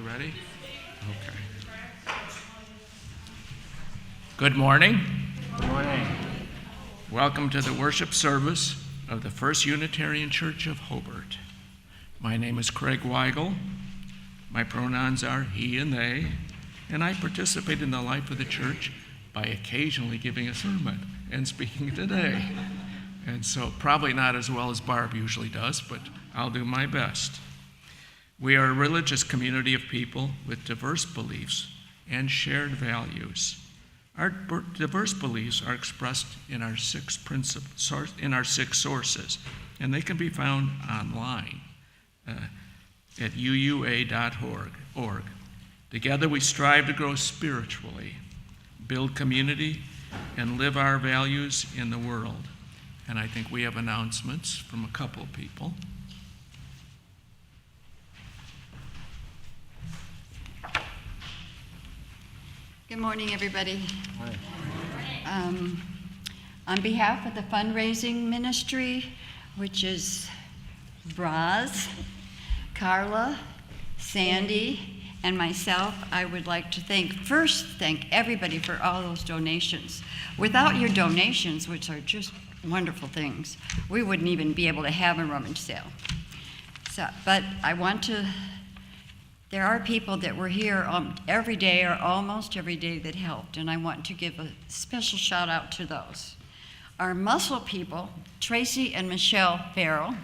ready? Okay. Good morning. Good morning. Welcome to the worship service of the First Unitarian Church of Hobart. My name is Craig Weigel. My pronouns are he and they, and I participate in the life of the church by occasionally giving a sermon and speaking today. And so probably not as well as Barb usually does, but I'll do my best. We are a religious community of people with diverse beliefs and shared values. Our diverse beliefs are expressed in our six sources, and they can be found online at uua.org. Together we strive to grow spiritually, build community, and live our values in the world. And I think we have announcements from a couple of people. Good morning, everybody. On behalf of the fundraising ministry, which is Braz, Carla, Sandy, and myself, I would like to thank everybody for all those donations. Without your donations, which are just wonderful things, we wouldn't even be able to have a rummage sale. But I want to. There are people that were here every day or almost every day that helped, and I want to give a special shout out to those. Our muscle people, Tracy and Michelle Farrell.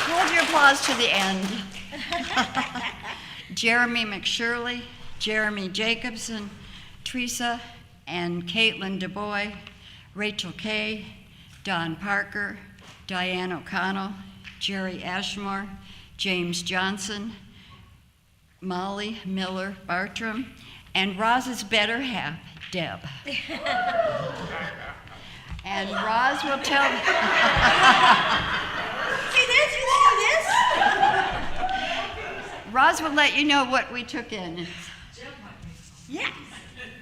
Hold your applause to the end. Jeremy McShirley, Jeremy Jacobson, Teresa and Caitlin DuBois, Rachel Kay, Don Parker, Diane O'Connell, Jerry Ashmore, James Johnson, Molly Miller Bartram, and Roz's better half, Deb. And Roz will tell me. See this? You see this? Roz will let you know what we took in. Yeah.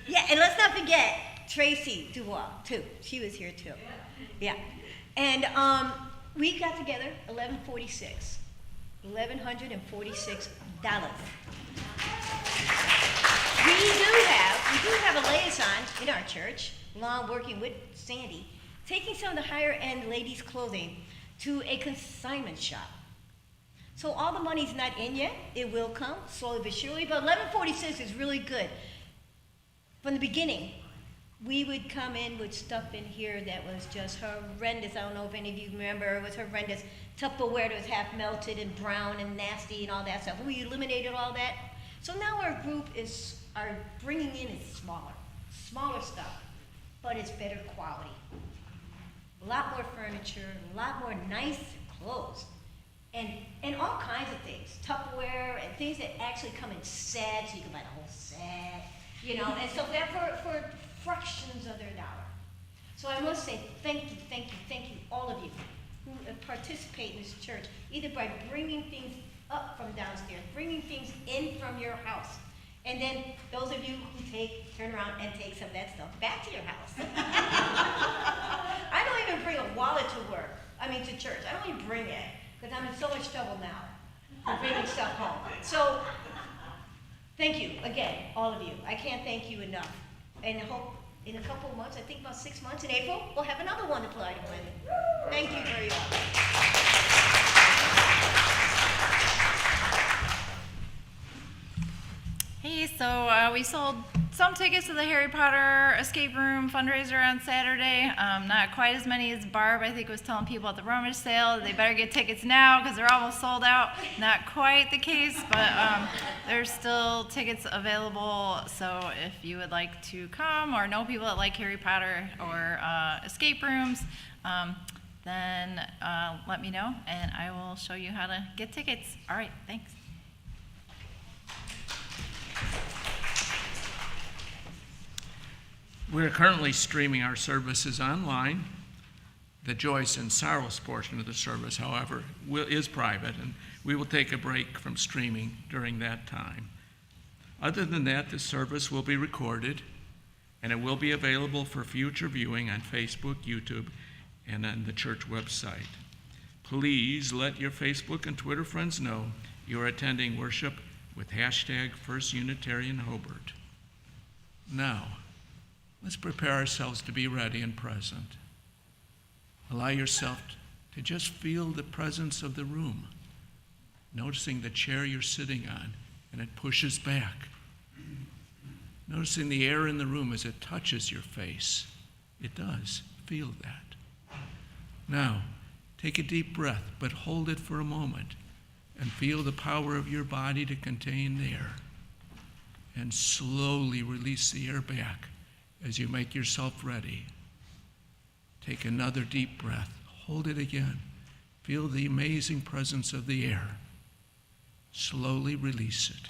Yeah, and let's not forget Tracy Dubois, too. She was here, too. Yeah. And we got together $1,146. We do have a liaison in our church, along working with Sandy, taking some of the higher end ladies' clothing to a consignment shop. So all the money's not in yet. It will come slowly but surely, but $1,146 is really good. From the beginning, we would come in with stuff in here that was just horrendous. I don't know if any of you remember, it was horrendous. Tupperware that was half melted and brown and nasty and all that stuff. We eliminated all that. So now our group are bringing in is smaller stuff, but it's better quality. A lot more furniture, a lot more nice clothes, and all kinds of things. Tupperware and things that actually come in sets, so you can buy the whole set, and so that for fractions of their dollar. So I must say thank you, all of you who participate in this church, either by bringing things up from downstairs, bringing things in from your house, and then those of you who turn around and take some of that stuff back to your house. I don't even bring a wallet to church. I don't even bring it, because I'm in so much trouble now for bringing stuff home. So thank you again, all of you. I can't thank you enough. And I hope in a couple of months, I think about 6 months in April, we'll have another one to play with. Thank you very much. Hey, so we sold some tickets to the Harry Potter escape room fundraiser on Saturday. Not quite as many as Barb, I think, was telling people at the rummage sale. They better get tickets now because they're almost sold out. Not quite the case, but there's still tickets available. So if you would like to come or know people that like Harry Potter or escape rooms, then let me know and I will show you how to get tickets. All right, thanks. We're currently streaming our services online. The joys and sorrows portion of the service, however, is private, and we will take a break from streaming during that time. Other than that, the service will be recorded, and it will be available for future viewing on Facebook, YouTube, and on the church website. Please let your Facebook and Twitter friends know you're attending worship with hashtag First Unitarian Hobart. Now, let's prepare ourselves to be ready and present. Allow yourself to just feel the presence of the room, noticing the chair you're sitting on and it pushes back. Noticing the air in the room as it touches your face. It does. Feel that. Now, take a deep breath, but hold it for a moment and feel the power of your body to contain the air. And slowly release the air back as you make yourself ready. Take another deep breath. Hold it again. Feel the amazing presence of the air. Slowly release it.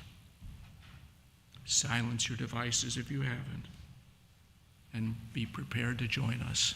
Silence your devices if you haven't. And be prepared to join us.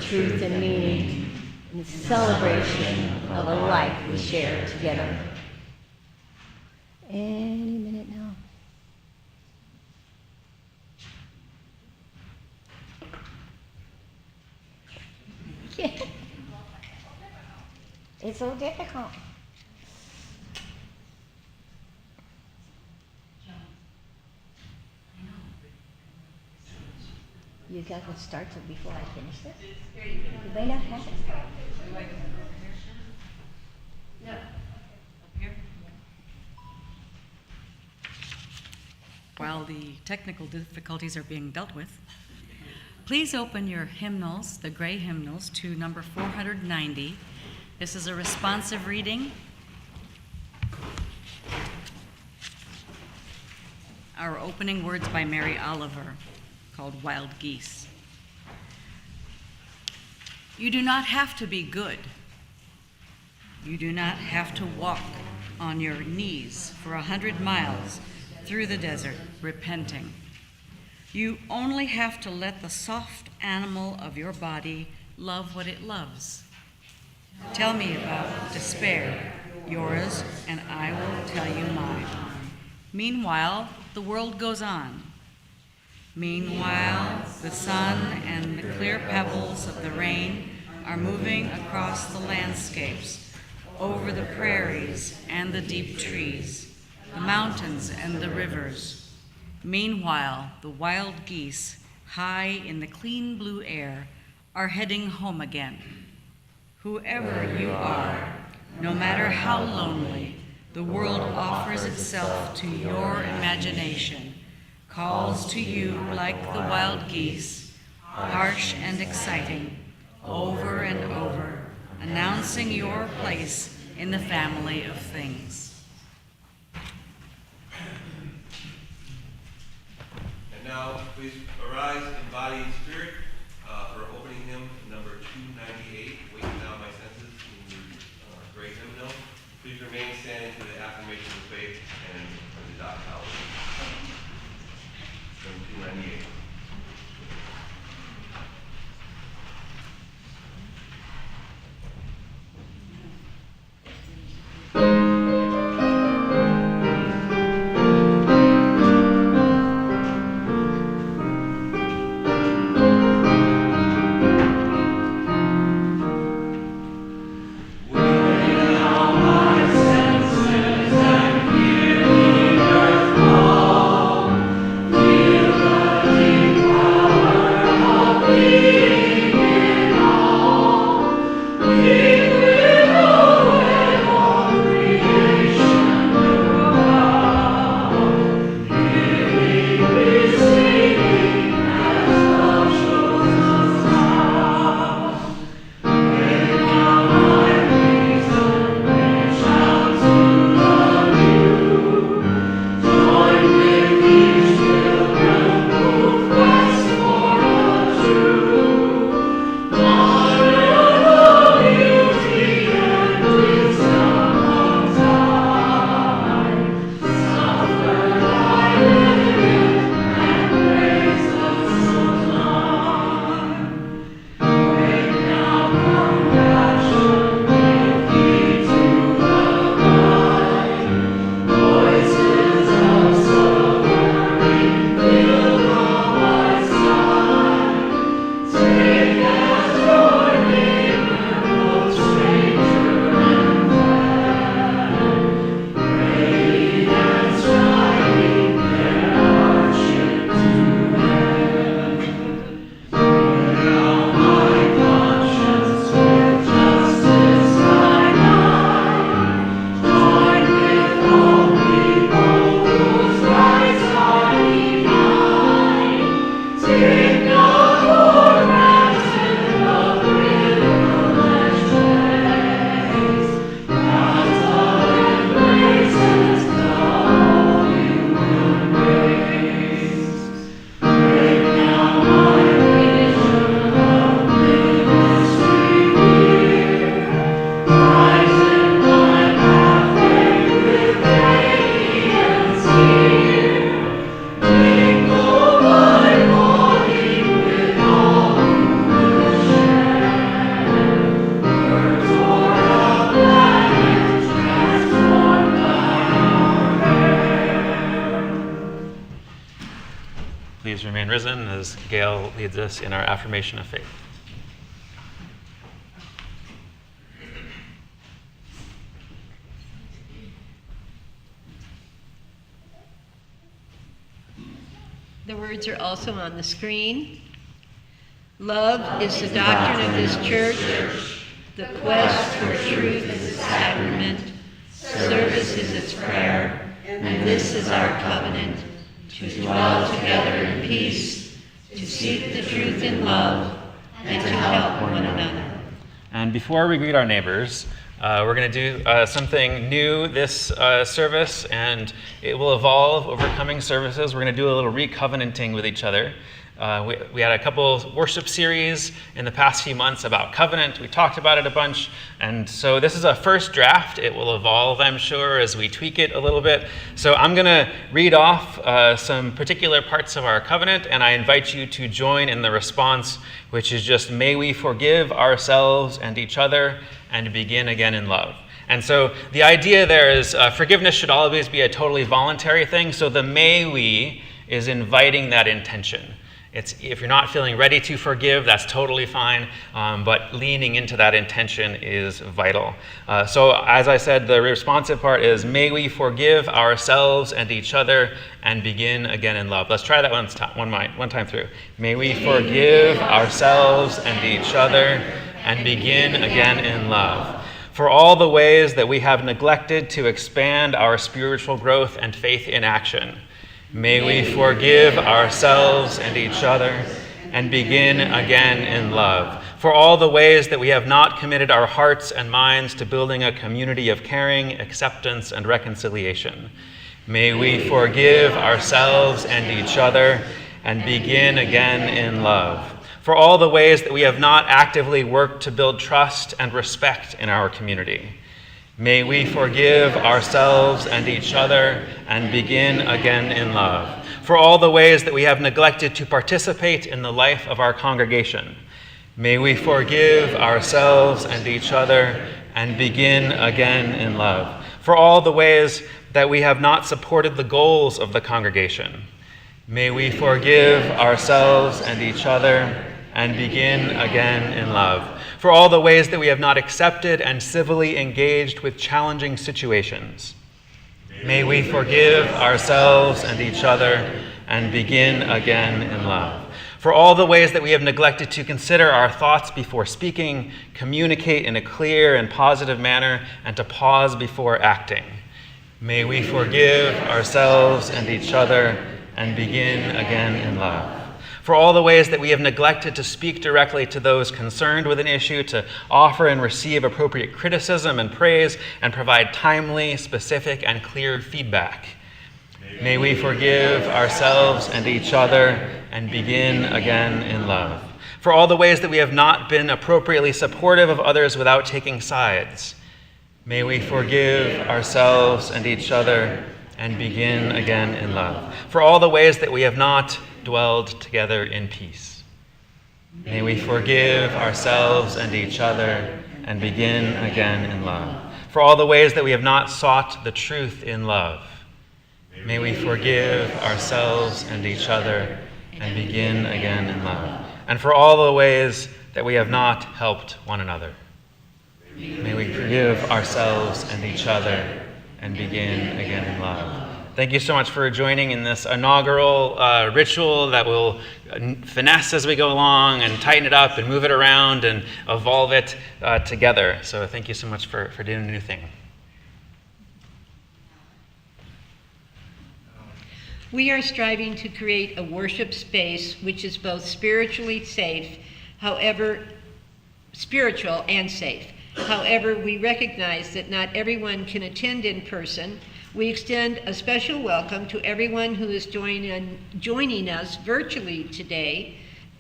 Truth and meaning in celebration of a life we share together. Any minute now. Yeah. It's so difficult. You guys would start it before I finish this? You may not have it. No. While the technical difficulties are being dealt with, please open your hymnals, the gray hymnals, to number 490. This is a responsive reading. Our opening words by Mary Oliver, called Wild Geese. You do not have to be good. You do not have to walk on your knees for 100 miles through the desert, repenting. You only have to let the soft animal of your body love what it loves. Tell me about despair, yours, and I will tell you mine. Meanwhile, the world goes on. Meanwhile, the sun and the clear pebbles of the rain are moving across the landscapes, over the prairies and the deep trees, the mountains and the rivers. Meanwhile, the wild geese, high in the clean blue air, are heading home again. Whoever you are, no matter how lonely, the world offers itself to your imagination, calls to you like the wild geese, harsh and exciting, over and over, announcing your place in the family of things. And now, please arise in body and spirit for opening hymn number 298, Wake Now My Senses, in standing for the affirmation of faith and for the doxology from 298. Please remain risen as Gail leads us in our affirmation of faith. The words are also on the screen. Love is the doctrine of this church. The quest for truth is its sacrament. Service is its prayer. And this is our covenant, to dwell together in peace, to seek the truth in love, and to help one another. And before we greet our neighbors, we're going to do something new this service, and it will evolve over coming services. We're going to do a little re-covenanting with each other. We had a couple worship series in the past few months about covenant. We talked about it a bunch, and so this is a first draft. It will evolve, I'm sure, as we tweak it a little bit. So I'm going to read off some particular parts of our covenant, and I invite you to join in the response, which is just, may we forgive ourselves and each other and begin again in love. And so the idea there is forgiveness should always be a totally voluntary thing, so the may we is inviting that intention. If you're not feeling ready to forgive, that's totally fine, but leaning into that intention is vital. So as I said, the responsive part is, may we forgive ourselves and each other and begin again in love. Let's try that one time through. May we forgive ourselves and each other and begin again in love. For all the ways that we have neglected to expand our spiritual growth and faith in action, may we forgive ourselves and each other and begin again in love. For all the ways that we have not committed our hearts and minds to building a community of caring, acceptance, and reconciliation, may we forgive ourselves and each other and begin again in love. For all the ways that we have not actively worked to build trust and respect in our community, May we forgive ourselves and each other and begin again in love. For all the ways that we have neglected to participate in the life of our congregation, may we forgive ourselves and each other and begin again in love. For all the ways that we have not supported the goals of the congregation, may we forgive ourselves and each other and begin again in love. For all the ways that we have not accepted and civilly engaged with challenging situations, may we forgive ourselves and each other and begin again in love. For all the ways that we have neglected to consider our thoughts before speaking, communicate in a clear and positive manner, and to pause before acting, may we forgive ourselves and each other and begin again in love. For all the ways that we have neglected to speak directly to those concerned with an issue, to offer and receive appropriate criticism and praise, and provide timely, specific, and clear feedback, may we forgive ourselves and each other and begin again in love. For all the ways that we have not been appropriately supportive of others without taking sides, may we forgive ourselves and each other and begin again in love. For all the ways that we have not dwelled together in peace, may we forgive ourselves and each other and begin again in love. For all the ways that we have not sought the truth in love, may we forgive ourselves and each other and begin again in love. And for all the ways that we have not helped one another, may we forgive ourselves and each other and begin again in love. Thank you so much for joining in this inaugural ritual that will finesse as we go along and tighten it up and move it around and evolve it together. So thank you so much for doing a new thing. We are striving to create a worship space which is both spiritually safe, however, spiritual and safe. However, we recognize that not everyone can attend in person. We extend a special welcome to everyone who is joining us virtually today.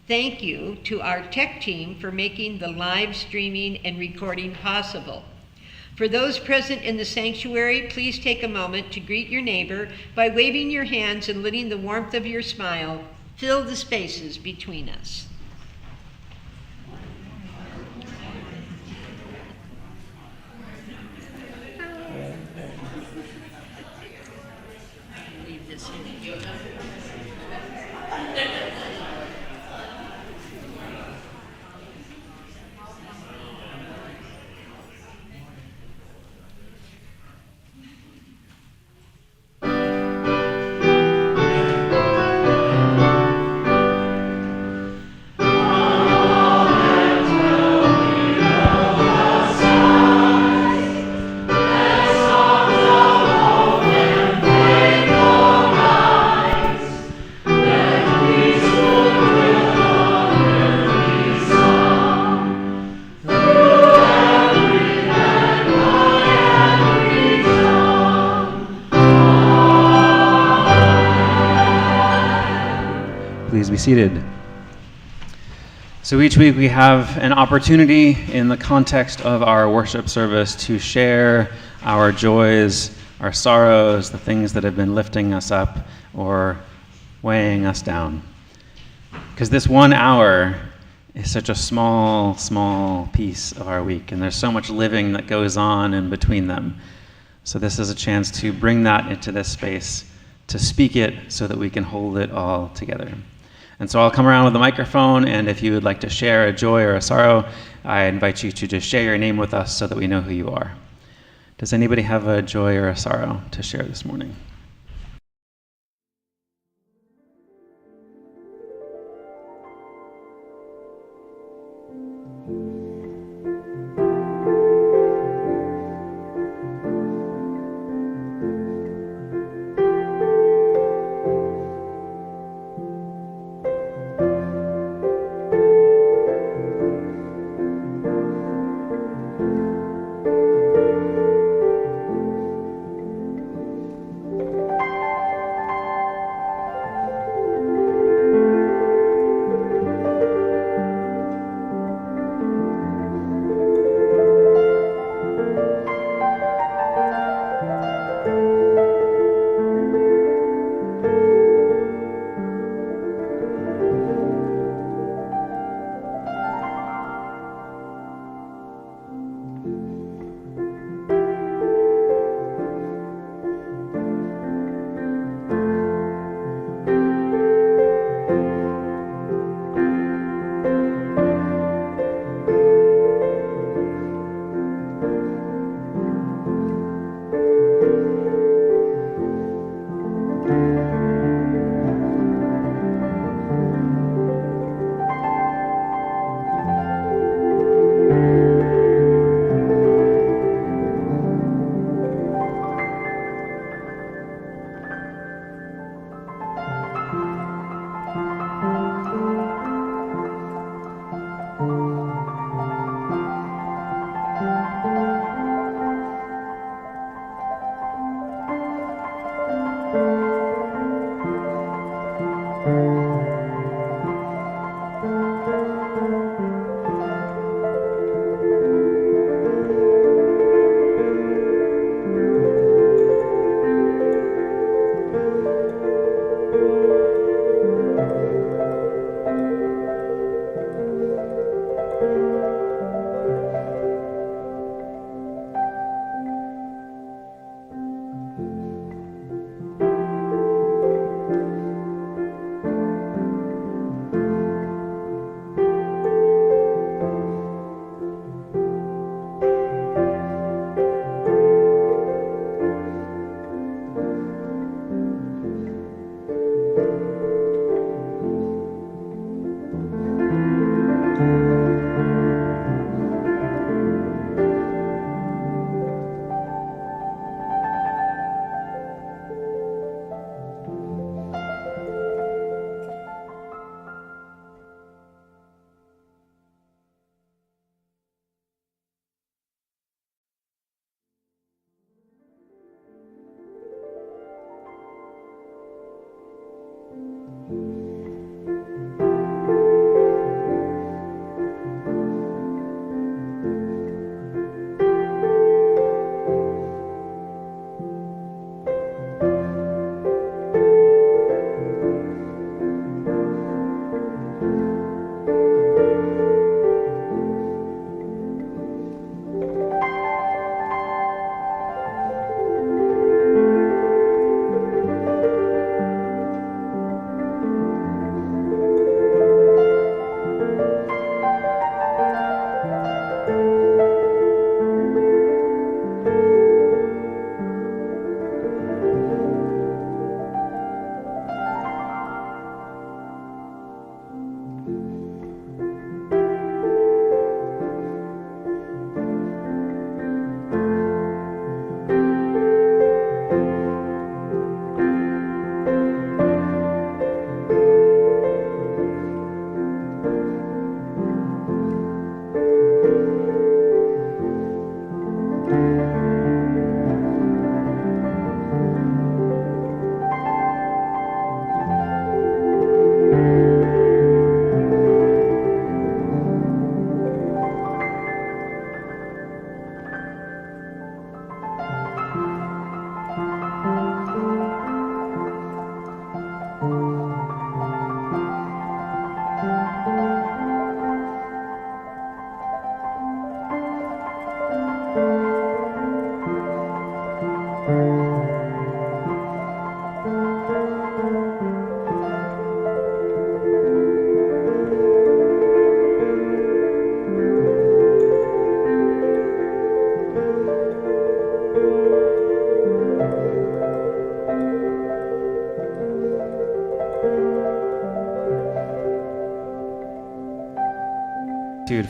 Thank you to our tech team for making the live streaming and recording possible. For those present in the sanctuary, please take a moment to greet your neighbor by waving your hands and letting the warmth of your smile fill the spaces between us. Please be seated. So each week we have an opportunity in the context of our worship service to share our joys, our sorrows, the things that have been lifting us up or weighing us down. Because this 1 hour is such a small piece of our week, and there's so much living that goes on in between them. So this is a chance to bring that into this space, to speak it so that we can hold it all together. And so I'll come around with the microphone, and if you would like to share a joy or a sorrow, I invite you to just share your name with us so that we know who you are. Does anybody have a joy or a sorrow to share this morning?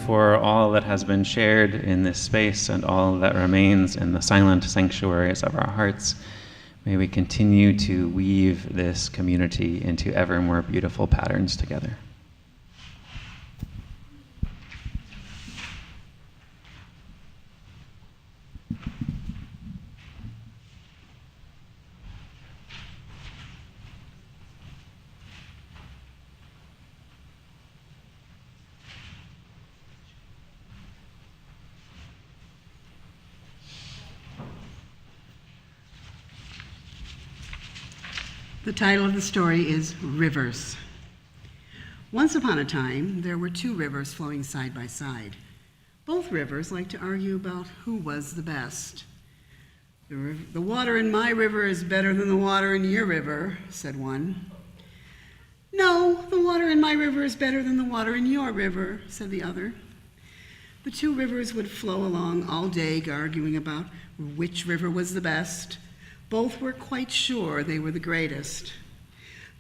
For all that has been shared in this space and all that remains in the silent sanctuaries of our hearts. May we continue to weave this community into ever more beautiful patterns together. The title of the story is Rivers. Once upon a time, there were two rivers flowing side by side. Both rivers liked to argue about who was the best. The water in my river is better than the water in your river, said one. No, the water in my river is better than the water in your river, said the other. The two rivers would flow along all day, arguing about which river was the best. Both were quite sure they were the greatest.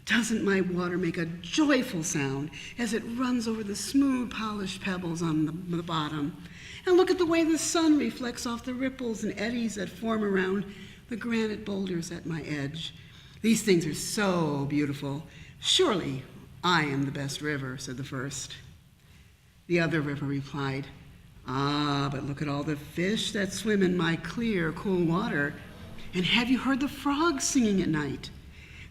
Doesn't my water make a joyful sound as it runs over the smooth, polished pebbles on the bottom? And look at the way the sun reflects off the ripples and eddies that form around the granite boulders at my edge. These things are so beautiful. Surely I am the best river, said the first. The other river replied, Ah, but look at all the fish that swim in my clear, cool water. And have you heard the frogs singing at night?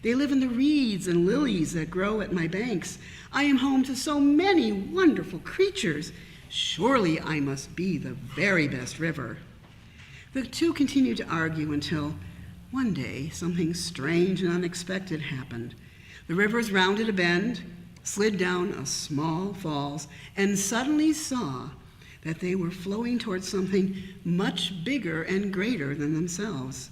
They live in the reeds and lilies that grow at my banks. I am home to so many wonderful creatures. Surely I must be the very best river. The two continued to argue until one day something strange and unexpected happened. The rivers rounded a bend, slid down a small falls, and suddenly saw that they were flowing towards something much bigger and greater than themselves.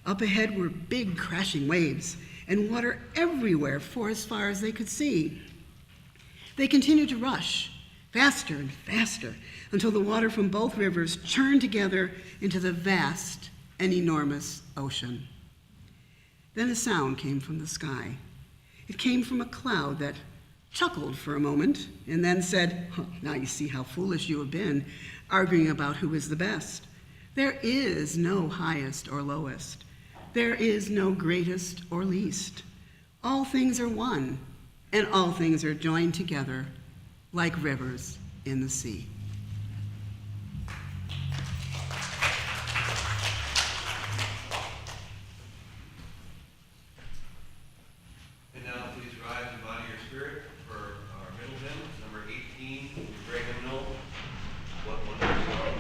Up ahead were big crashing waves and water everywhere for as far as they could see. They continued to rush, faster and faster, until the water from both rivers churned together into the vast and enormous ocean. Then a sound came from the sky. It came from a cloud that chuckled for a moment and then said, "Now you see how foolish you have been, arguing about who is the best. There is no highest or lowest. There is no greatest or least. All things are one, and all things are joined together like rivers in the sea." And now please rise and body your spirit for our middle hymn, number 18, the great hymnal, What Wondrous Sorrow.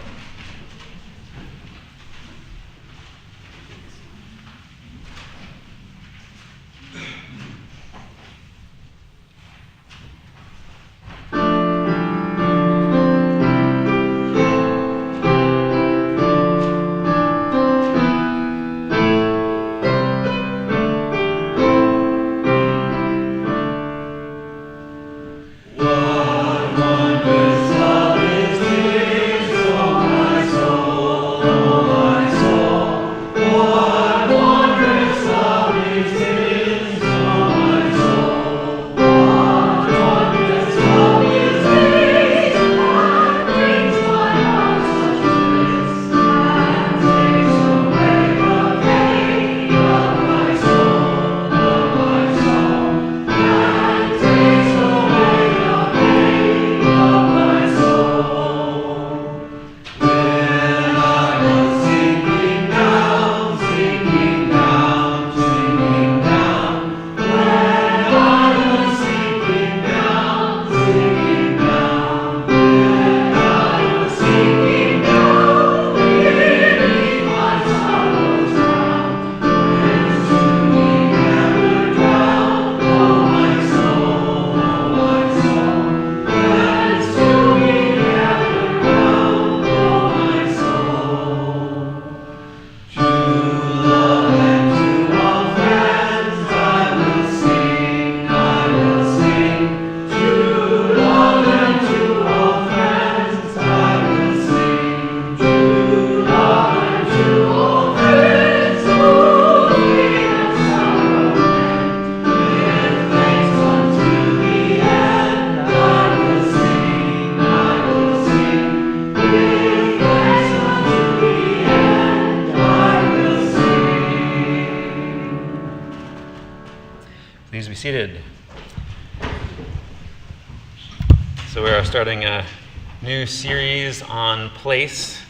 Please be seated. So we are starting a new series on place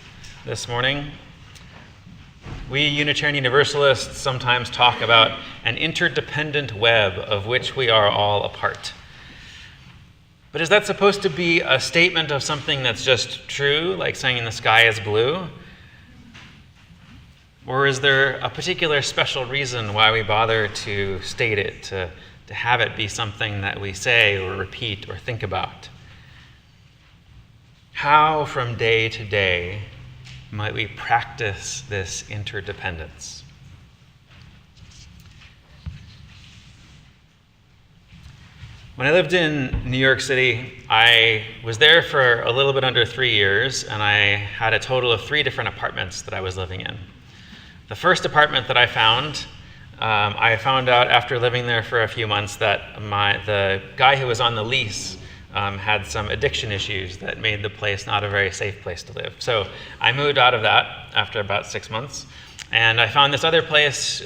this morning. We Unitarian Universalists sometimes talk about an interdependent web of which we are all a part. But is that supposed to be a statement of something that's just true, like saying the sky is blue? Or is there a particular special reason why we bother to state it, to have it be something that we say or repeat or think about? How, from day to day, might we practice this interdependence? When I lived in New York City, I was there for a little bit under 3 years, and I had a total of 3 different apartments that I was living in. The first apartment that I found out after living there for a few months that the guy who was on the lease had some addiction issues that made the place not a very safe place to live. So I moved out of that after about 6 months, and I found this other place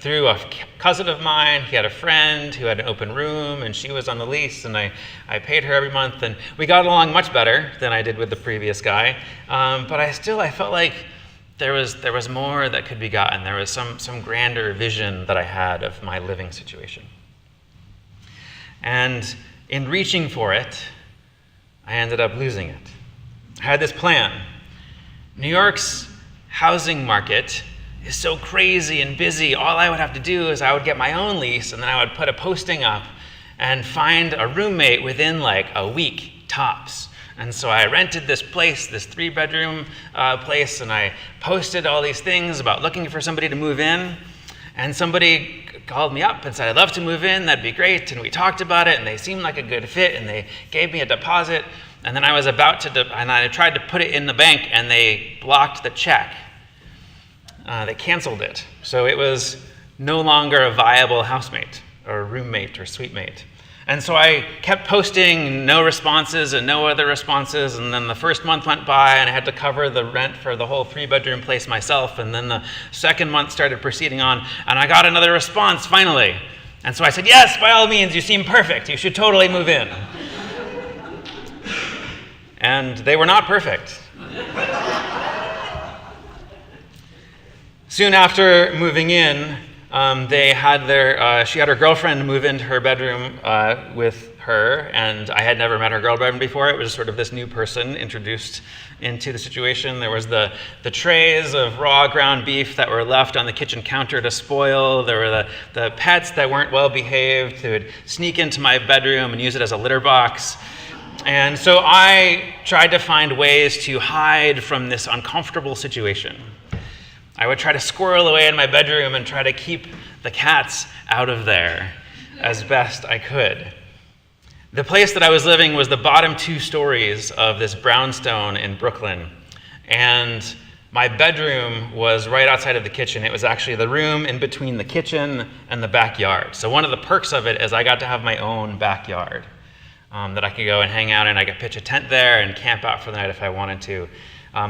through a cousin of mine. He had a friend who had an open room, and she was on the lease, and I paid her every month, and we got along much better than I did with the previous guy. But I felt like there was more that could be gotten. There was some grander vision that I had of my living situation. And in reaching for it, I ended up losing it. I had this plan. New York's housing market is so crazy and busy. All I would have to do is I would get my own lease, and then I would put a posting up and find a roommate within like a week, tops. And so I rented this place, this 3-bedroom place, and I posted all these things about looking for somebody to move in. And somebody called me up and said, I'd love to move in, that'd be great. And we talked about it, and they seemed like a good fit, and they gave me a deposit. And then I was about to, and I tried to put it in the bank, and they blocked the check. They canceled it. So it was no longer a viable housemate, or roommate, or suitemate. And so I kept posting no responses and no other responses, and then the first month went by and I had to cover the rent for the whole 3-bedroom place myself, and then the second month started proceeding on, and I got another response finally. And so I said, yes, by all means, you seem perfect. You should totally move in. And they were not perfect. Soon after moving in, she had her girlfriend move into her bedroom with her, and I had never met her girlfriend before. It was sort of this new person introduced into the situation. There was the trays of raw ground beef that were left on the kitchen counter to spoil. There were the pets that weren't well behaved who would sneak into my bedroom and use it as a litter box. And so I tried to find ways to hide from this uncomfortable situation. I would try to squirrel away in my bedroom and try to keep the cats out of there as best I could. The place that I was living was the bottom 2 stories of this brownstone in Brooklyn. And my bedroom was right outside of the kitchen. It was actually the room in between the kitchen and the backyard. So one of the perks of it is I got to have my own backyard that I could go and hang out in. I could pitch a tent there and camp out for the night if I wanted to.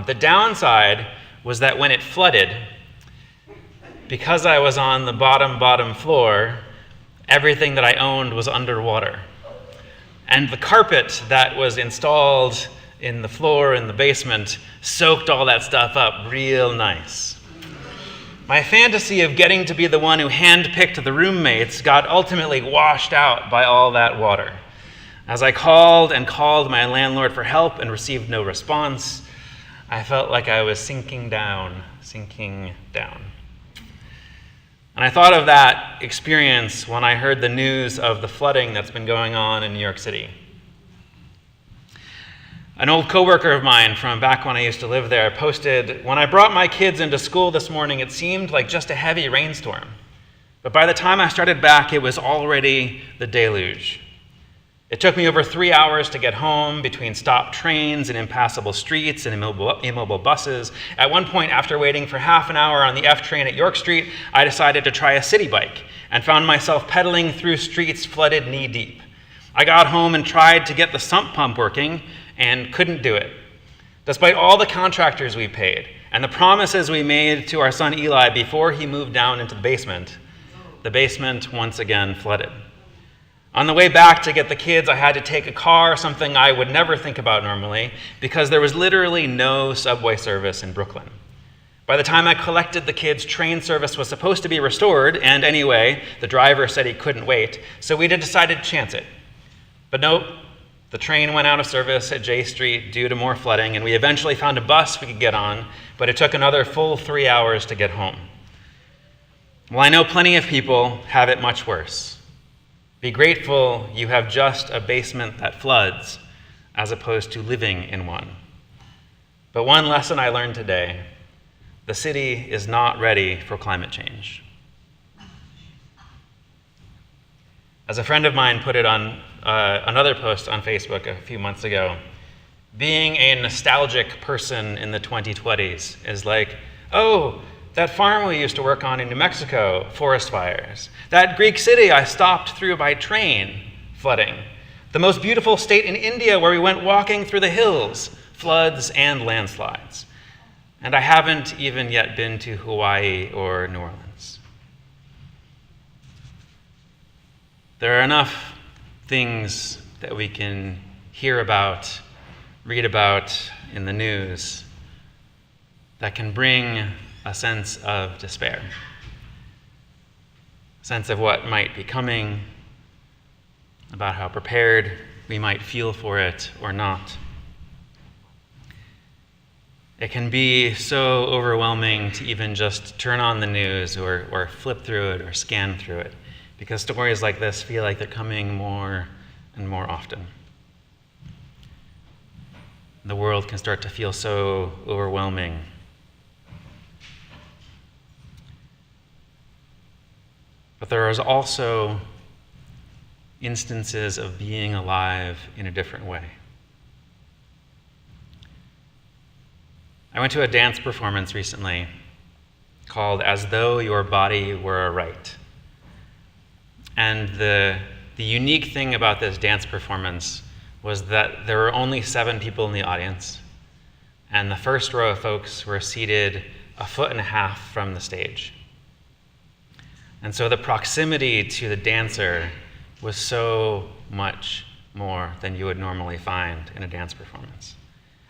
The downside was that when it flooded, because I was on the bottom floor, everything that I owned was underwater. And the carpet that was installed in the floor in the basement soaked all that stuff up real nice. My fantasy of getting to be the one who handpicked the roommates got ultimately washed out by all that water. As I called and called my landlord for help and received no response, I felt like I was sinking down. And I thought of that experience when I heard the news of the flooding that's been going on in New York City. An old coworker of mine from back when I used to live there posted, when I brought my kids into school this morning, it seemed like just a heavy rainstorm. But by the time I started back, it was already the deluge. It took me over 3 hours to get home between stopped trains and impassable streets and immobile buses. At one point, after waiting for half an hour on the F train at York Street, I decided to try a city bike and found myself pedaling through streets flooded knee-deep. I got home and tried to get the sump pump working and couldn't do it. Despite all the contractors we paid and the promises we made to our son Eli before he moved down into the basement once again flooded. On the way back to get the kids, I had to take a car, something I would never think about normally, because there was literally no subway service in Brooklyn. By the time I collected the kids, train service was supposed to be restored, and anyway, the driver said he couldn't wait, so we decided to chance it. But nope, the train went out of service at J Street due to more flooding, and we eventually found a bus we could get on, but it took another full 3 hours to get home. Well, I know plenty of people have it much worse. Be grateful you have just a basement that floods, as opposed to living in one. But one lesson I learned today, the city is not ready for climate change. As a friend of mine put it on another post on Facebook a few months ago, being a nostalgic person in the 2020s is like, oh, that farm we used to work on in New Mexico, forest fires. That Greek city I stopped through by train, flooding. The most beautiful state in India where we went walking through the hills, floods and landslides. And I haven't even yet been to Hawaii or New Orleans. There are enough things that we can hear about, read about in the news that can bring a sense of despair, a sense of what might be coming, about how prepared we might feel for it or not. It can be so overwhelming to even just turn on the news or flip through it or scan through it, because stories like this feel like they're coming more and more often. The world can start to feel so overwhelming. But there is also instances of being alive in a different way. I went to a dance performance recently called As Though Your Body Were a Right. And the unique thing about this dance performance was that there were only 7 people in the audience, and the first row of folks were seated 1.5 feet from the stage. And so the proximity to the dancer was so much more than you would normally find in a dance performance.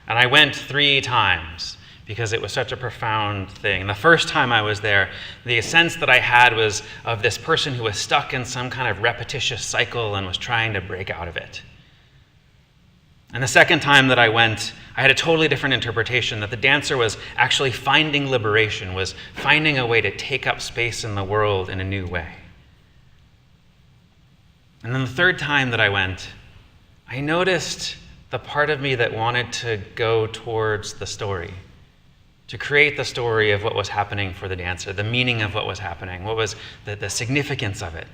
And I went 3 times because it was such a profound thing. The first time I was there, the sense that I had was of this person who was stuck in some kind of repetitious cycle and was trying to break out of it. And the second time that I went, I had a totally different interpretation, that the dancer was actually finding liberation, was finding a way to take up space in the world in a new way. And then the third time that I went, I noticed the part of me that wanted to go towards the story, to create the story of what was happening for the dancer, the meaning of what was happening, what was the significance of it.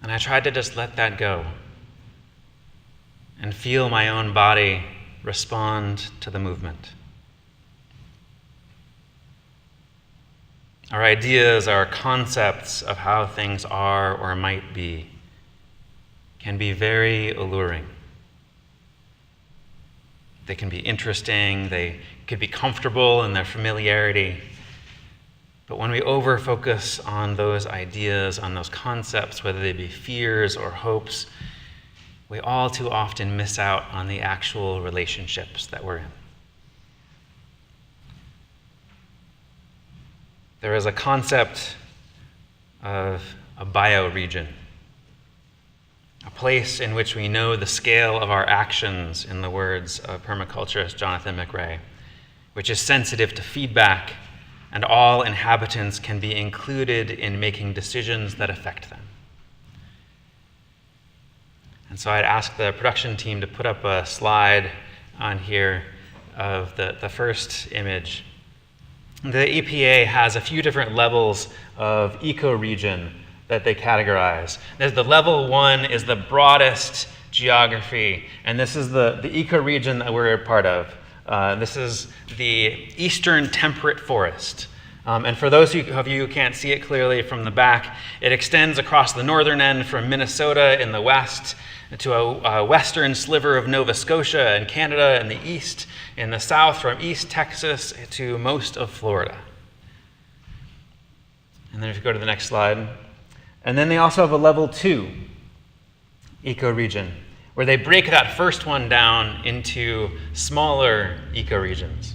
And I tried to just let that go and feel my own body respond to the movement. Our ideas, our concepts of how things are or might be can be very alluring. They can be interesting, they could be comfortable in their familiarity. But when we over-focus on those ideas, on those concepts, whether they be fears or hopes, we all too often miss out on the actual relationships that we're in. There is a concept of a bioregion, a place in which we know the scale of our actions, in the words of permaculturist Jonathan McRae, which is sensitive to feedback, and all inhabitants can be included in making decisions that affect them. And so I'd ask the production team to put up a slide on here of the first image. The EPA has a few different levels of ecoregion that they categorize. There's the level 1 is the broadest geography, and this is the ecoregion that we're a part of. This is the eastern temperate forest. And for those of you who can't see it clearly from the back, it extends across the northern end from Minnesota in the west to a western sliver of Nova Scotia and Canada in the east, in the south from East Texas to most of Florida. And then if you go to the next slide. And then they also have a level 2 ecoregion, where they break that first one down into smaller ecoregions.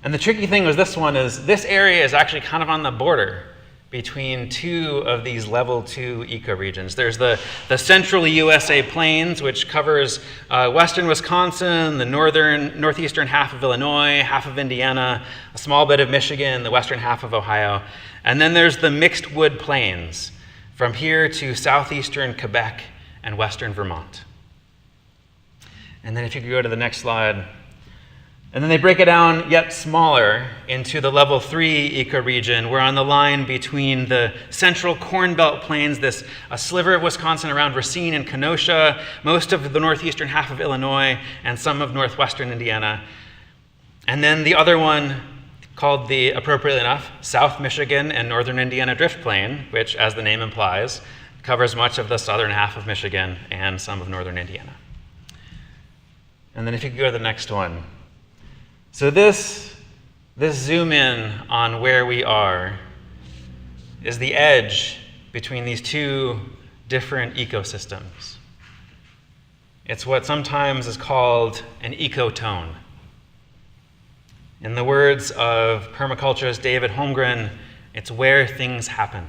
And the tricky thing with this one is this area is actually kind of on the border between 2 of these level 2 ecoregions. There's the central USA plains, which covers western Wisconsin, the northeastern half of Illinois, half of Indiana, a small bit of Michigan, the western half of Ohio. And then there's the mixed wood plains from here to southeastern Quebec and western Vermont. And then if you could go to the next slide. And then they break it down yet smaller into the level 3 ecoregion. We're on the line between the central Corn Belt plains, a sliver of Wisconsin around Racine and Kenosha, most of the northeastern half of Illinois, and some of northwestern Indiana. And then the other one, called the, appropriately enough, South Michigan and northern Indiana Drift Plain, which, as the name implies, covers much of the southern half of Michigan and some of northern Indiana. And then if you could go to the next one. So this zoom in on where we are is the edge between these 2 different ecosystems. It's what sometimes is called an ecotone. In the words of permaculturist David Holmgren, it's where things happen.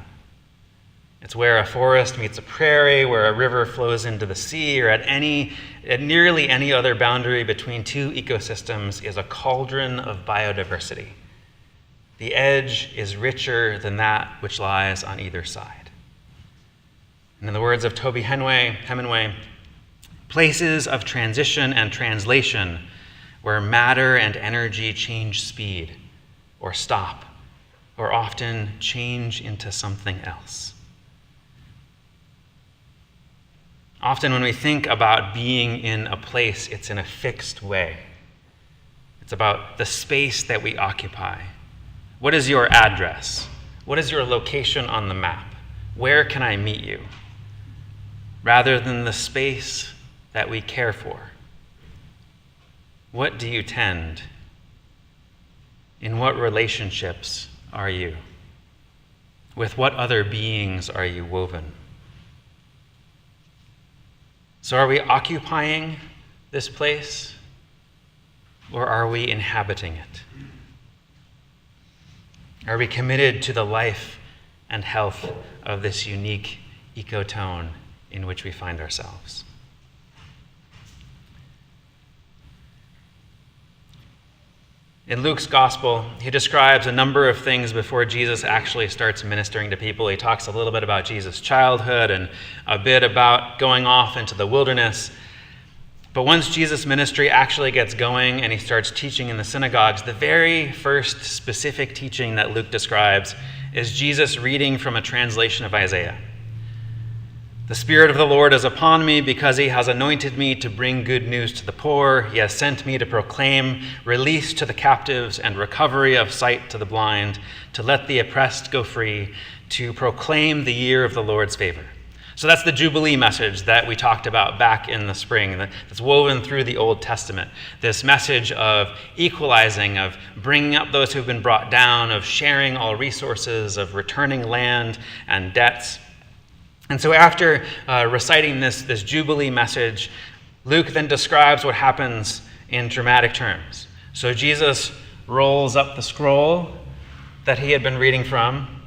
It's where a forest meets a prairie, where a river flows into the sea, or at nearly any other boundary between two ecosystems is a cauldron of biodiversity. The edge is richer than that which lies on either side. And in the words of Toby Hemingway, places of transition and translation where matter and energy change speed, or stop, or often change into something else. Often when we think about being in a place, it's in a fixed way. It's about the space that we occupy. What is your address? What is your location on the map? Where can I meet you? Rather than the space that we care for. What do you tend? In what relationships are you? With what other beings are you woven? So are we occupying this place, or are we inhabiting it? Are we committed to the life and health of this unique ecotone in which we find ourselves? In Luke's gospel, he describes a number of things before Jesus actually starts ministering to people. He talks a little bit about Jesus' childhood and a bit about going off into the wilderness. But once Jesus' ministry actually gets going and he starts teaching in the synagogues, the very first specific teaching that Luke describes is Jesus reading from a translation of Isaiah. The Spirit of the Lord is upon me because he has anointed me to bring good news to the poor. He has sent me to proclaim release to the captives and recovery of sight to the blind, to let the oppressed go free, to proclaim the year of the Lord's favor. So that's the Jubilee message that we talked about back in the spring, that's woven through the Old Testament. This message of equalizing, of bringing up those who've been brought down, of sharing all resources, of returning land and debts. And so after reciting this Jubilee message, Luke then describes what happens in dramatic terms. So Jesus rolls up the scroll that he had been reading from,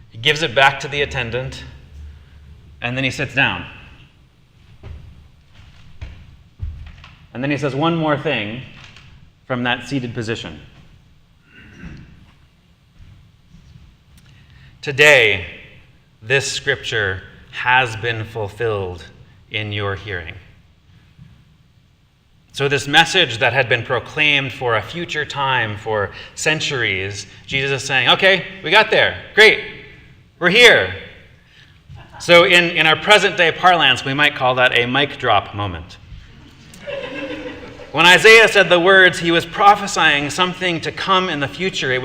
he gives it back to the attendant, and then he sits down. And then he says one more thing from that seated position. Today, this scripture has been fulfilled in your hearing. So this message that had been proclaimed for a future time, for centuries, Jesus is saying, okay, we got there. Great. We're here. So in our present day parlance, we might call that a mic drop moment. When Isaiah said the words, he was prophesying something to come in the future. It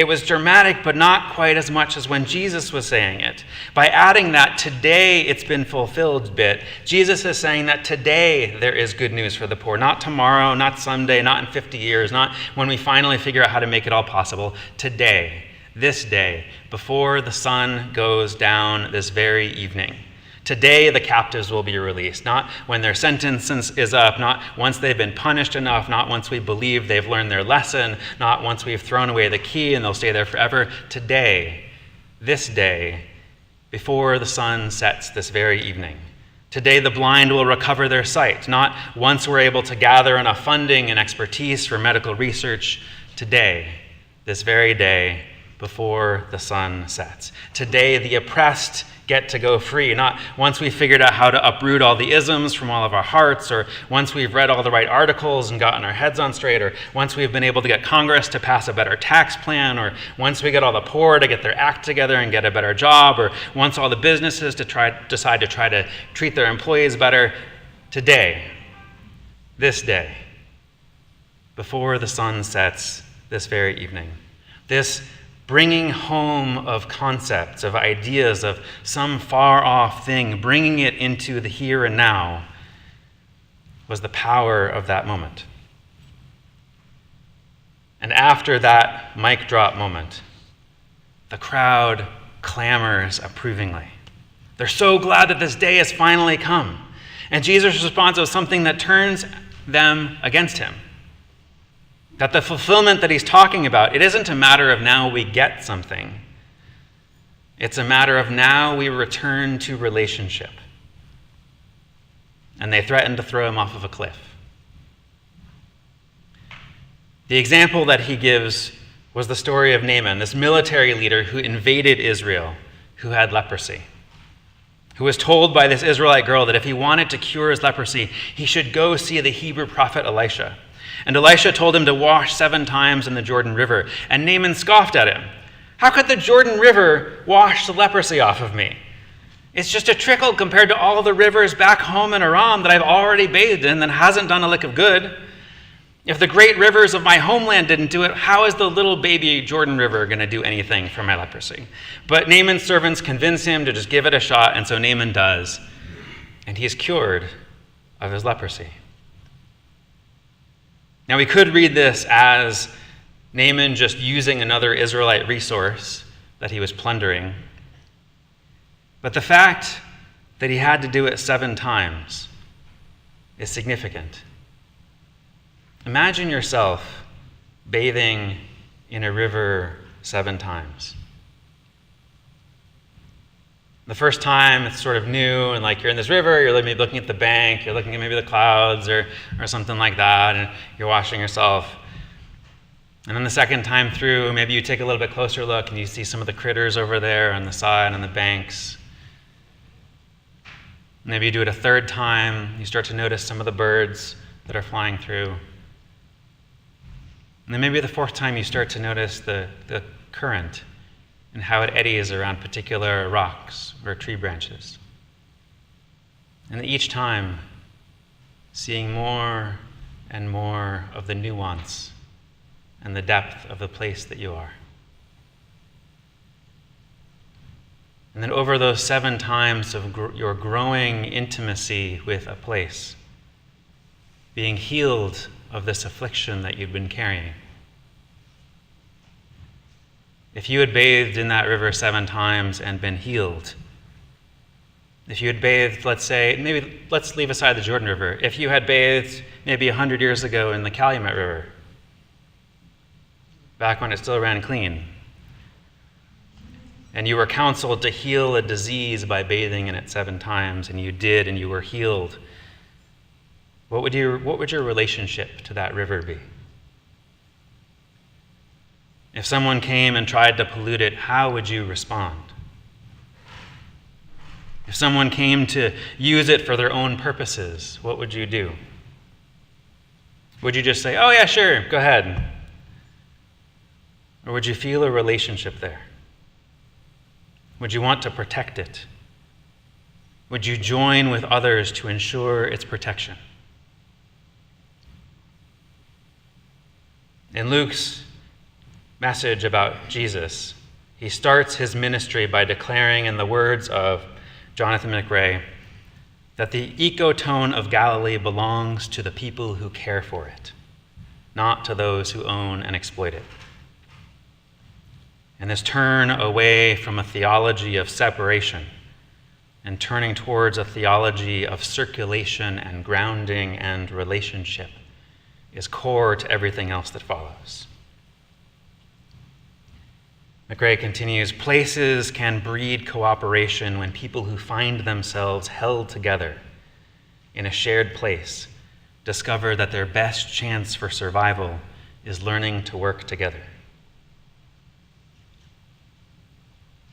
was dramatic, but not quite as much as when Jesus was saying it. By adding that today it's been fulfilled bit, Jesus is saying that today there is good news for the poor. Not tomorrow, not someday, not in 50 years, not when we finally figure out how to make it all possible. Today, this day, before the sun goes down this very evening. Today, the captives will be released, not when their sentence is up, not once they've been punished enough, not once we believe they've learned their lesson, not once we've thrown away the key and they'll stay there forever. Today, this day, before the sun sets this very evening. Today, the blind will recover their sight, not once we're able to gather enough funding and expertise for medical research. Today, this very day, before the sun sets. Today, the oppressed get to go free, not once we've figured out how to uproot all the isms from all of our hearts, or once we've read all the right articles and gotten our heads on straight, or once we've been able to get Congress to pass a better tax plan, or once we get all the poor to get their act together and get a better job, or once all the businesses decide to try to treat their employees better. Today, this day, before the sun sets this very evening, this bringing home of concepts, of ideas, of some far-off thing, bringing it into the here and now, was the power of that moment. And after that mic drop moment, the crowd clamors approvingly. They're so glad that this day has finally come. And Jesus' response was something that turns them against him. That the fulfillment that he's talking about, it isn't a matter of now we get something. It's a matter of now we return to relationship. And they threatened to throw him off of a cliff. The example that he gives was the story of Naaman, this military leader who invaded Israel, who had leprosy, who was told by this Israelite girl that if he wanted to cure his leprosy, he should go see the Hebrew prophet Elisha. And Elisha told him to wash 7 times in the Jordan River. And Naaman scoffed at him. How could the Jordan River wash the leprosy off of me? It's just a trickle compared to all the rivers back home in Aram that I've already bathed in that hasn't done a lick of good. If the great rivers of my homeland didn't do it, how is the little baby Jordan River going to do anything for my leprosy? But Naaman's servants convince him to just give it a shot, and so Naaman does. And he is cured of his leprosy. Now, we could read this as Naaman just using another Israelite resource that he was plundering. But the fact that he had to do it 7 times is significant. Imagine yourself bathing in a river 7 times. The first time it's sort of new, and like you're in this river, you're maybe looking at the bank, you're looking at maybe the clouds or something like that, and you're washing yourself. And then the second time through, maybe you take a little bit closer look and you see some of the critters over there on the side, on the banks. Maybe you do it a 3rd time, you start to notice some of the birds that are flying through. And then maybe the 4th time you start to notice the current and how it eddies around particular rocks or tree branches. And each time, seeing more and more of the nuance and the depth of the place that you are. And then over those 7 times of your growing intimacy with a place, being healed of this affliction that you've been carrying. If you had bathed in that river 7 times and been healed, if you had bathed, let's leave aside the Jordan River, if you had bathed maybe 100 years ago in the Calumet River, back when it still ran clean, and you were counseled to heal a disease by bathing in it 7 times, and you did, and you were healed, what would your relationship to that river be? If someone came and tried to pollute it, how would you respond? If someone came to use it for their own purposes, what would you do? Would you just say, "Oh yeah, sure, go ahead"? Or would you feel a relationship there? Would you want to protect it? Would you join with others to ensure its protection? In Luke's message about Jesus, he starts his ministry by declaring, in the words of Jonathan McRae, that the ecotone of Galilee belongs to the people who care for it, not to those who own and exploit it. And this turn away from a theology of separation and turning towards a theology of circulation and grounding and relationship is core to everything else that follows. McRae continues, places can breed cooperation when people who find themselves held together in a shared place discover that their best chance for survival is learning to work together.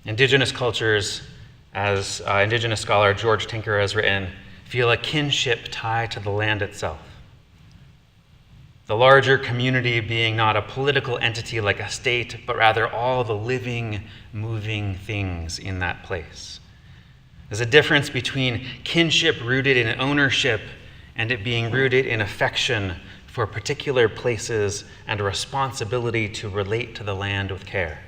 Indigenous cultures, as Indigenous scholar George Tinker has written, feel a kinship tie to the land itself. The larger community being not a political entity like a state, but rather all the living, moving things in that place. There's a difference between kinship rooted in ownership and it being rooted in affection for particular places and a responsibility to relate to the land with care.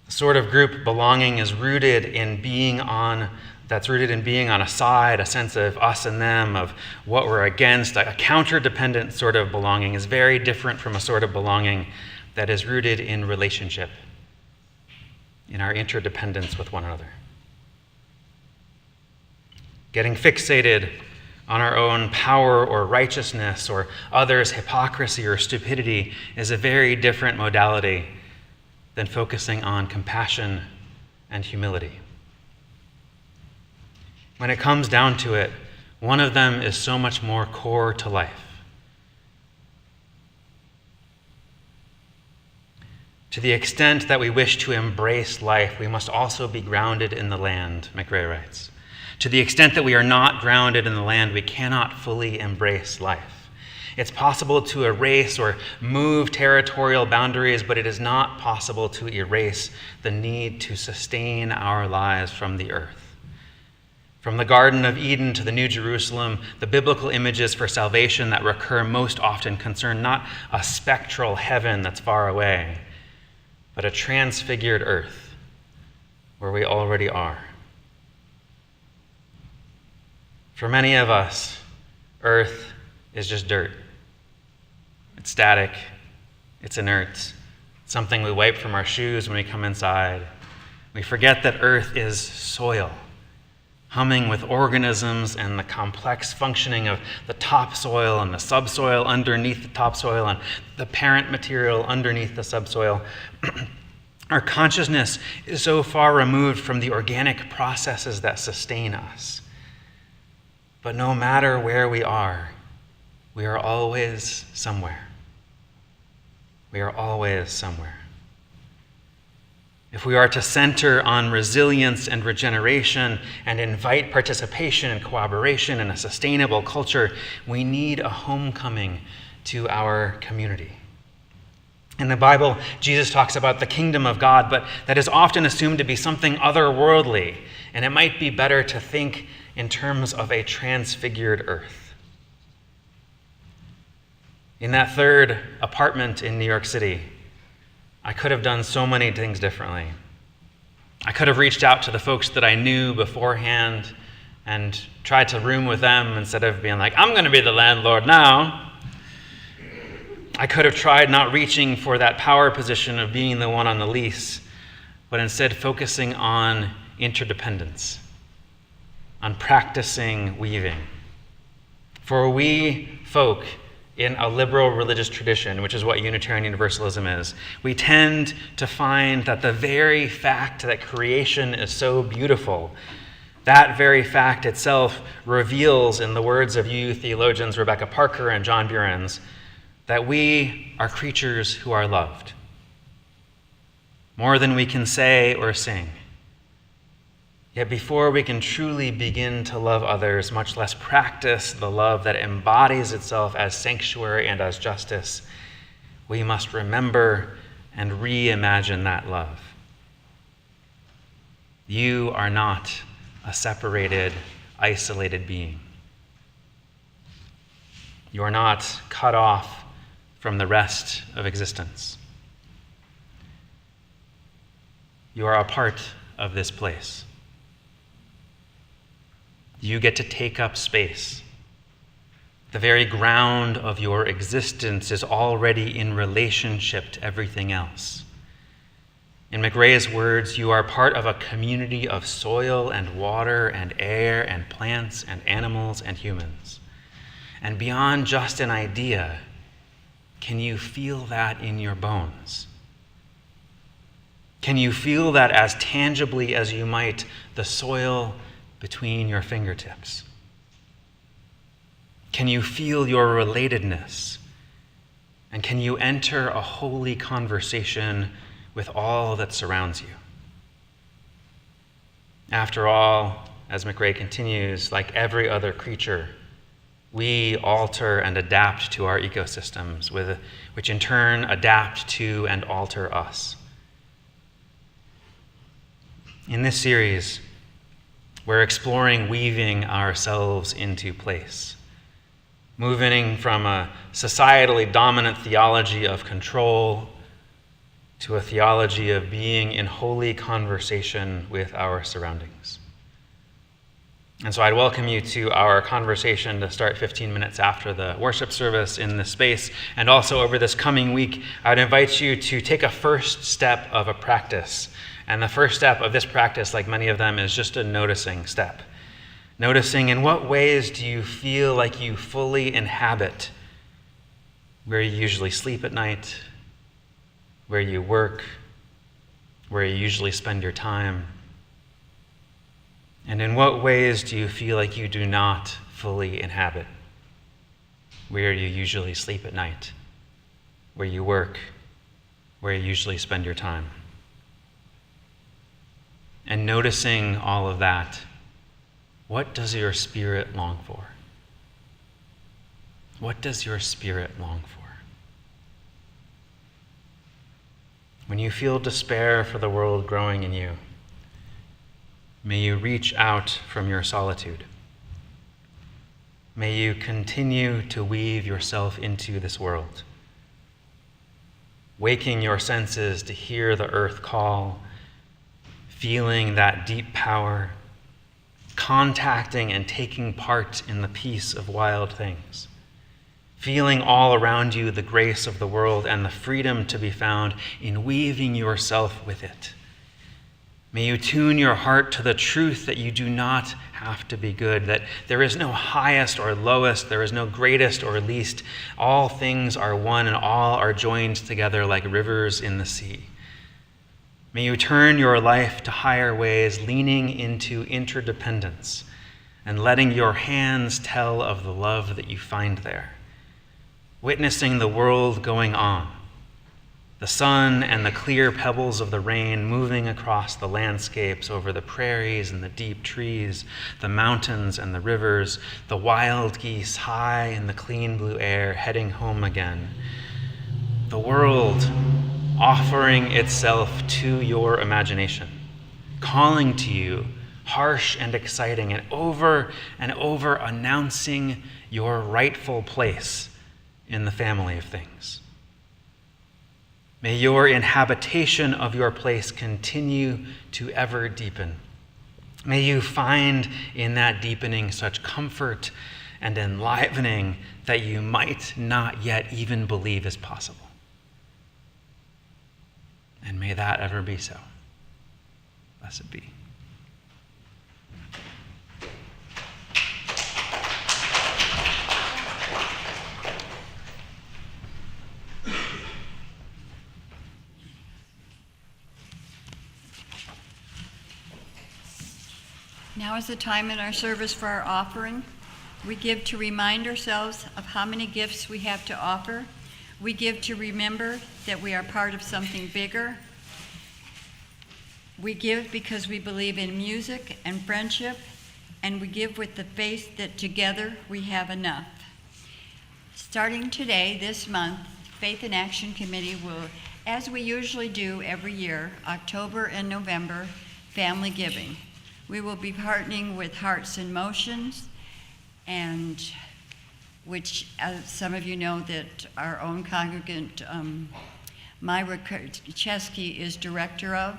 The sort of group belonging is rooted in being on a side, a sense of us and them, of what we're against. A counter-dependent sort of belonging is very different from a sort of belonging that is rooted in relationship, in our interdependence with one another. Getting fixated on our own power or righteousness or others' hypocrisy or stupidity is a very different modality than focusing on compassion and humility. When it comes down to it, one of them is so much more core to life. To the extent that we wish to embrace life, we must also be grounded in the land, McRae writes. To the extent that we are not grounded in the land, we cannot fully embrace life. It's possible to erase or move territorial boundaries, but it is not possible to erase the need to sustain our lives from the earth. From the Garden of Eden to the New Jerusalem, the biblical images for salvation that recur most often concern not a spectral heaven that's far away, but a transfigured earth where we already are. For many of us, earth is just dirt. It's static, it's inert, it's something we wipe from our shoes when we come inside. We forget that earth is soil, humming with organisms and the complex functioning of the topsoil and the subsoil underneath the topsoil and the parent material underneath the subsoil. Our consciousness is so far removed from the organic processes that sustain us. But no matter where we are always somewhere. We are always somewhere. If we are to center on resilience and regeneration and invite participation and cooperation in a sustainable culture, we need a homecoming to our community. In the Bible, Jesus talks about the kingdom of God, but that is often assumed to be something otherworldly, and it might be better to think in terms of a transfigured earth. In that third apartment in New York City, I could have done so many things differently. I could have reached out to the folks that I knew beforehand and tried to room with them instead of being like, I'm going to be the landlord now. I could have tried not reaching for that power position of being the one on the lease, but instead focusing on interdependence, on practicing weaving. For we folk in a liberal religious tradition, which is what Unitarian Universalism is, we tend to find that the very fact that creation is so beautiful, that very fact itself reveals, in the words of you theologians Rebecca Parker and John Burens, that we are creatures who are loved, more than we can say or sing. Yet before we can truly begin to love others, much less practice the love that embodies itself as sanctuary and as justice, we must remember and reimagine that love. You are not a separated, isolated being. You are not cut off from the rest of existence. You are a part of this place. You get to take up space. The very ground of your existence is already in relationship to everything else. In McRae's words, you are part of a community of soil and water and air and plants and animals and humans. And beyond just an idea, can you feel that in your bones? Can you feel that as tangibly as you might the soil between your fingertips? Can you feel your relatedness? And can you enter a holy conversation with all that surrounds you? After all, as McRae continues, like every other creature, we alter and adapt to our ecosystems, which in turn adapt to and alter us. In this series, we're exploring weaving ourselves into place, moving from a societally dominant theology of control to a theology of being in holy conversation with our surroundings. And so I'd welcome you to our conversation to start 15 minutes after the worship service in this space. And also over this coming week, I'd invite you to take a first step of a practice. And the first step of this practice, like many of them, is just a noticing step. Noticing in what ways do you feel like you fully inhabit where you usually sleep at night, where you work, where you usually spend your time? And in what ways do you feel like you do not fully inhabit where you usually sleep at night, where you work, where you usually spend your time? And noticing all of that, what does your spirit long for? What does your spirit long for? When you feel despair for the world growing in you, may you reach out from your solitude. May you continue to weave yourself into this world, waking your senses to hear the earth call, feeling that deep power, contacting and taking part in the peace of wild things, feeling all around you the grace of the world and the freedom to be found in weaving yourself with it. May you tune your heart to the truth that you do not have to be good, that there is no highest or lowest, there is no greatest or least. All things are one and all are joined together like rivers in the sea. May you turn your life to higher ways, leaning into interdependence and letting your hands tell of the love that you find there, witnessing the world going on, the sun and the clear pebbles of the rain moving across the landscapes over the prairies and the deep trees, the mountains and the rivers, the wild geese high in the clean blue air heading home again. The world offering itself to your imagination, calling to you, harsh and exciting, and over announcing your rightful place in the family of things. May your inhabitation of your place continue to ever deepen. May you find in that deepening such comfort and enlivening that you might not yet even believe is possible. And may that ever be so. Blessed be. Now is the time in our service for our offering. We give to remind ourselves of how many gifts we have to offer. We give to remember that we are part of something bigger. We give because we believe in music and friendship, and we give with the faith that together we have enough. Starting today, this month, Faith in Action Committee will, as we usually do every year, October and November, family giving. We will be partnering with Hearts in Motions, and which, as some of you know, that our own congregant, Myra Chesky, is director of,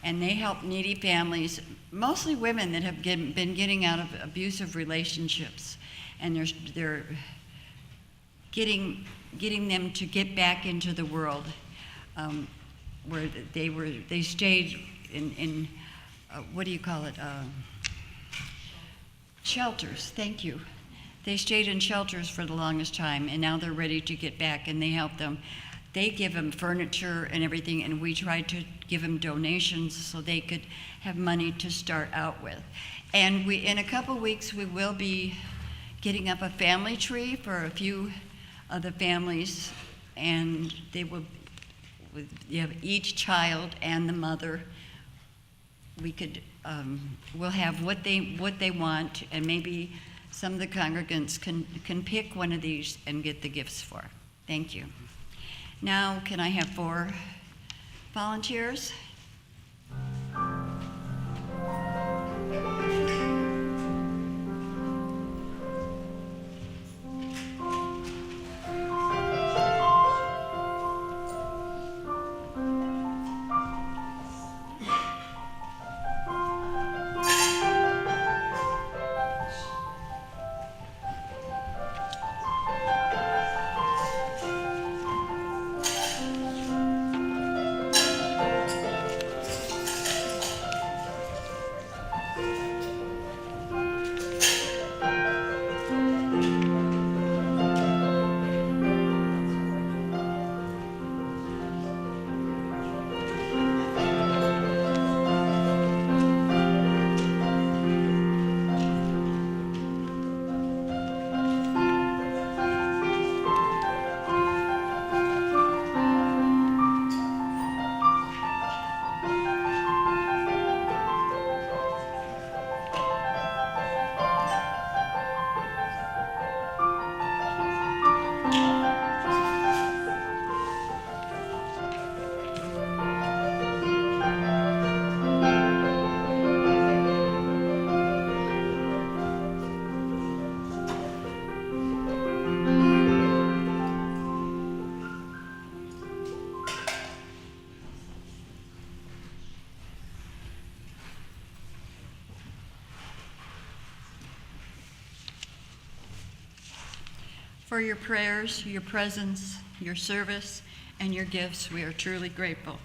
and they help needy families, mostly women that have been getting out of abusive relationships, and they're getting them to get back into the world, where they stayed in what do you call it? Shelters. Thank you. They stayed in shelters for the longest time, and now they're ready to get back, and they help them. They give them furniture and everything, and we try to give them donations so they could have money to start out with. And in a couple weeks, we will be getting up a family tree for a few of the families, and you have each child and the mother. We'll have what they want, and maybe some of the congregants can pick one of these and get the gifts for. Thank you. Now, can I have 4 volunteers? for your prayers, your presence, your service, and your gifts. We are truly grateful.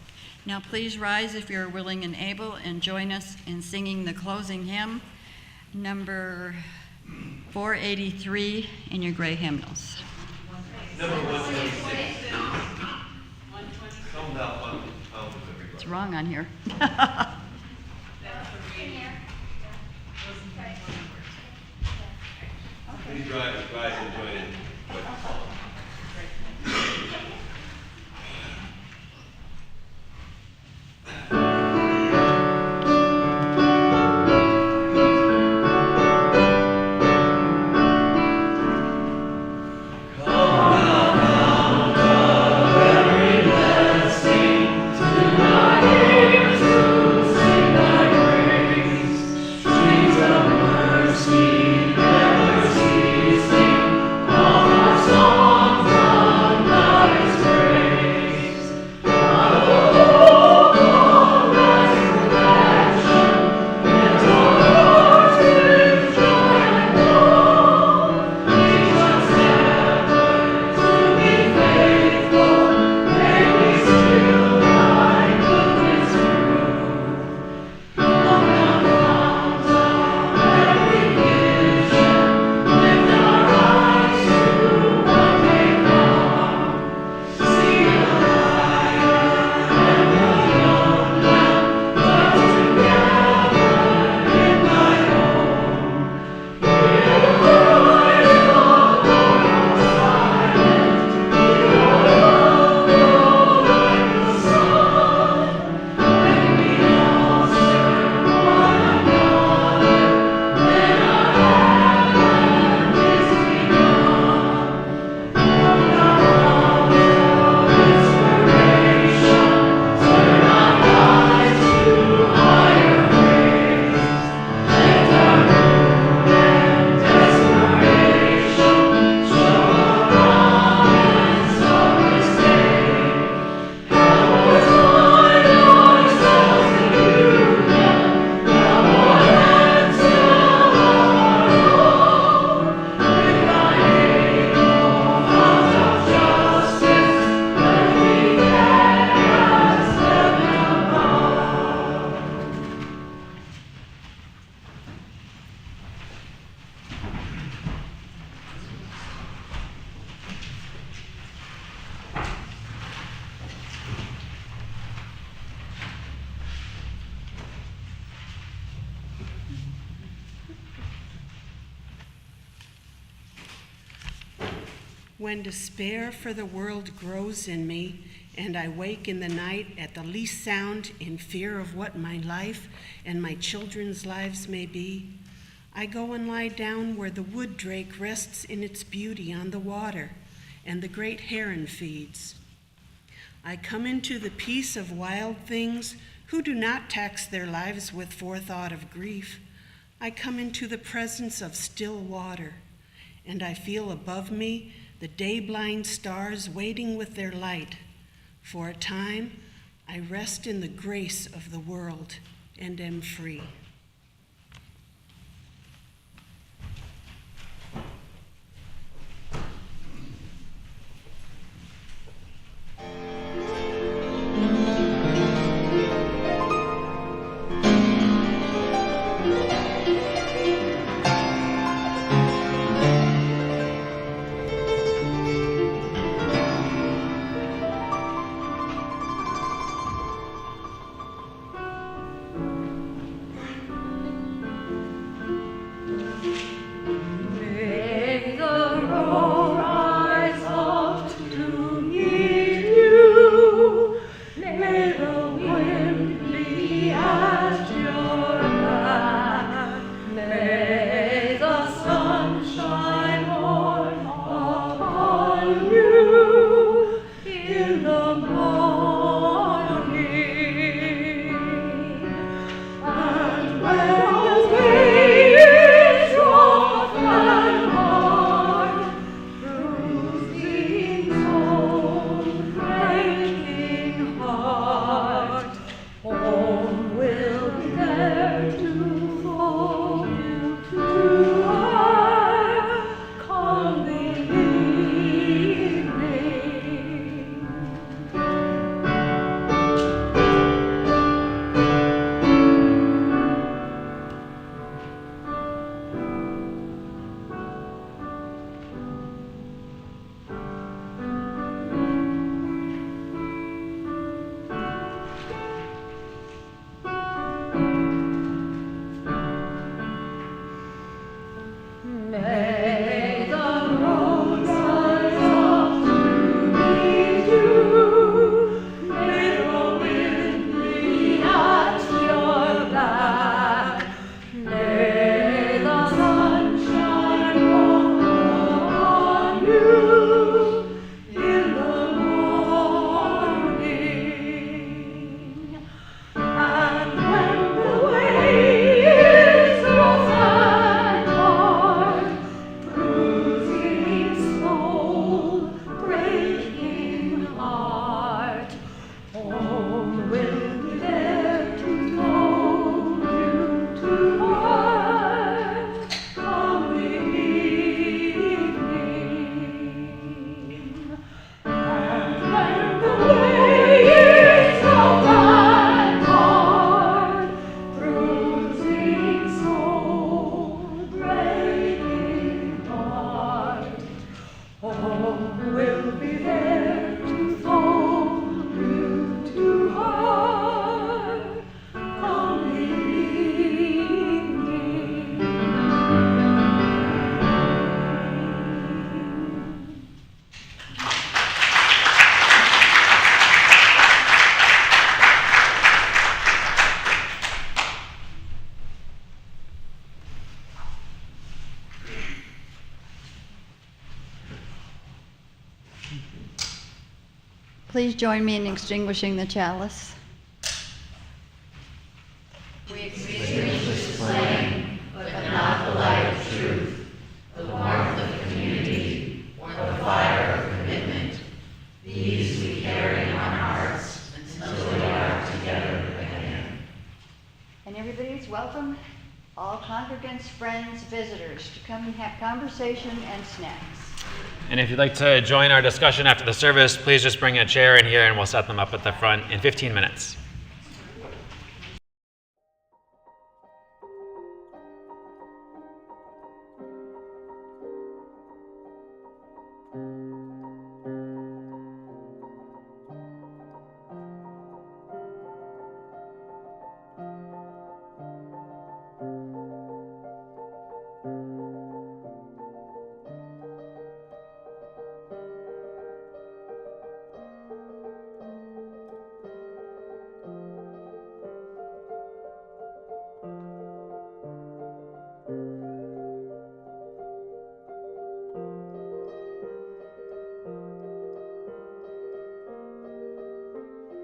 Now please rise if you're willing and able and join us in singing the closing hymn, number 483 in your gray hymnals. Number 126. Come thou fount of every It's wrong on here. Please rise and join in. When despair for the world grows in me, and I wake in the night at the least sound in fear of what my life and my children's lives may be, I go and lie down where the wood drake rests in its beauty on the water, and the great heron feeds. I come into the peace of wild things who do not tax their lives with forethought of grief. I come into the presence of still water, and I feel above me the day-blind stars waiting with their light. For a time, I rest in the grace of the world and am free. Please join me in extinguishing the chalice. And everybody's welcome, all congregants, friends, visitors, to come and have conversation and snacks. And if you'd like to join our discussion after the service, please just bring a chair in here and we'll set them up at the front in 15 minutes.